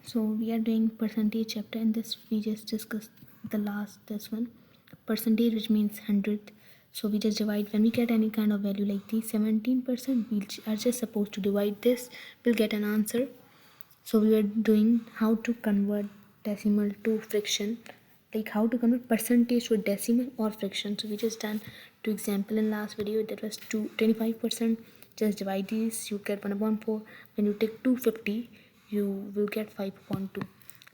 So we are doing percentage chapter, and this we just discussed this one percentage, which means 100. So we just divide when we get any kind of value like the 17%, we are just supposed to divide this, we'll get an answer. So we were doing how to convert decimal to fraction, like how to convert percentage to decimal or fraction. So we just done two example in last video. That was 25%. Just divide these, you get 1/4. When you take 250, you will get 5/2.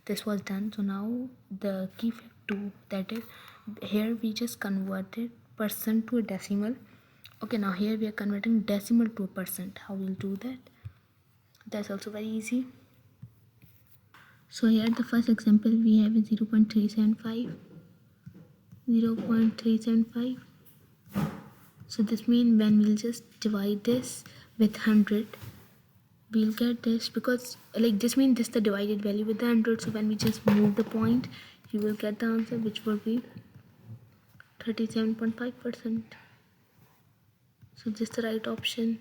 This was done. So now the key fact 2, that is here we just converted percent to a decimal. Okay, now here we are converting decimal to a percent. How we'll do that? That's also very easy. So here the first example we have is 0.375. 0.375. So this means when we'll just divide this with 100, we'll get this, because like this means this the divided value with the 100. So when we just move the point, you will get the answer, which will be 37.5%. So this is the right option.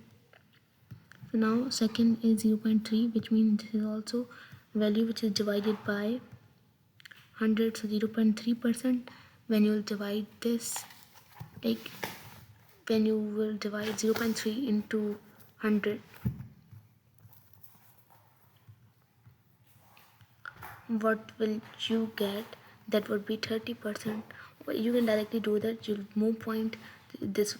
So now second is 0.3, which means this is also value which is divided by 100. So 0.3%. When you will divide this, like when you will divide 0.3 into 100, what will you get? That would be 30%. You can directly do that. You'll move point, this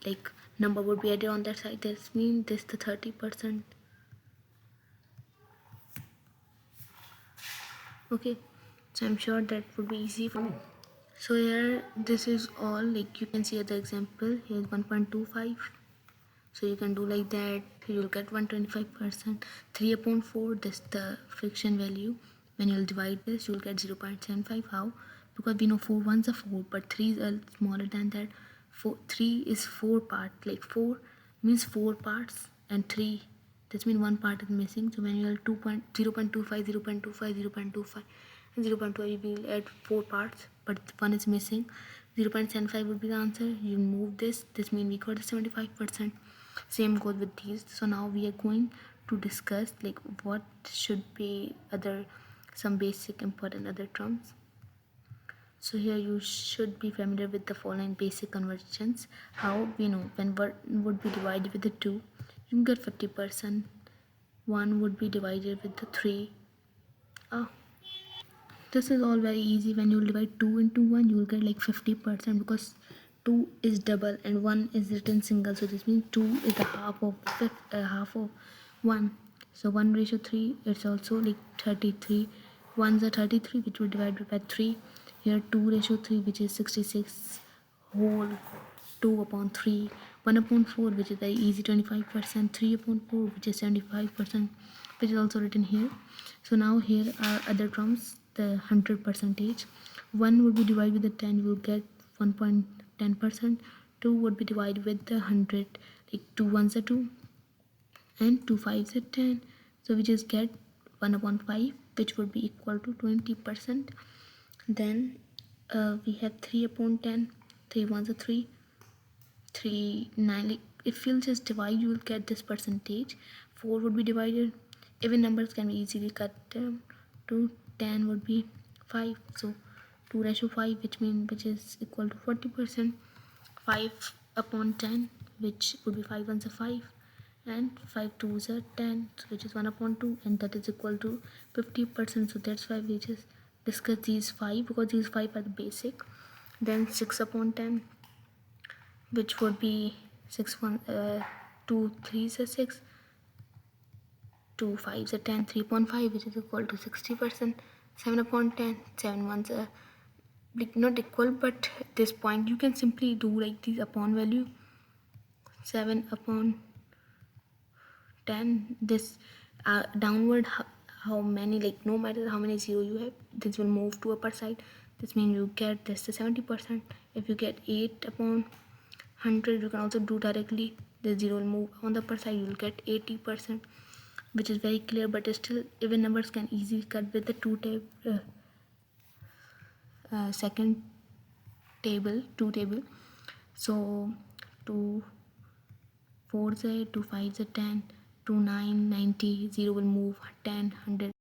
like number would be added on that side. This means this the 30%. Okay, so I'm sure that would be easy for me. So here this is all, like you can see the example. Here's 1.25. So you can do like that. You'll get 125%. 3/4, this the friction value. When you'll divide this, you'll get 0.75. How? Because we know 4 ones are 4, but 3 is smaller than that. 3 is 4 parts. Like 4 means 4 parts, and 3, this means one part is missing. So when you have 0.25, 0.25, 0.25, and 0.2, you will add 4 parts, but one is missing. 0.75 would be the answer. You move this. This means we got 75%. Same goes with these. So now we are going to discuss like what should be some basic important other terms. So here you should be familiar with the following basic conversions. How we know when 1 would be divided with the 2, you can get 50%. 1 would be divided with the 3. This is all very easy. When you divide 2 into 1, you will get like 50%, because 2 is double and 1 is written single. So this means 2 is the half of 1. So 1:3, it's also like 33. 1s are 33, which will divide by 3. Here 2:3, which is 66 whole 2/3. 1/4, which is very easy, 25%. 3/4, which is 75%, which is also written here. So now here are other terms. The 100%. 1 would be divided with the 10, you will get 1.10%. 2 would be divided with the 100, like 2 ones are 2 and 2 fives are 10. So we just get 1/5, which would be equal to 20%. Then we have 3/10. 3 ones are 3. 3, 9. Like if you'll just divide, you will get this percentage. 4 would be divided. Even numbers can be easily cut down to 10 would be 5. So 2:5, which is equal to 40%. 5/10, which would be 5 ones are 5, and 5 twos are 10, which is 1/2, and that is equal to 50%. So that's why we just discuss these 5, because these 5 are the basic. Then 6/10, which would be 2 threes are 6, 2 fives are 10, 3/5, which is equal to 60%. 7/10, 7 ones are like not equal, but this point you can simply do like these upon value. 7/10, this downward, how many, like no matter how many 0 you have, this will move to upper side. This means you get this to 70%. If you get 8/100, you can also do directly. The 0 will move on the upper side, you will get 80%, which is very clear. But still, even numbers can easily cut with the second table, 2 table. So 2 4s are 2 5s are 10, 2 9 90, 0 will move 10 100,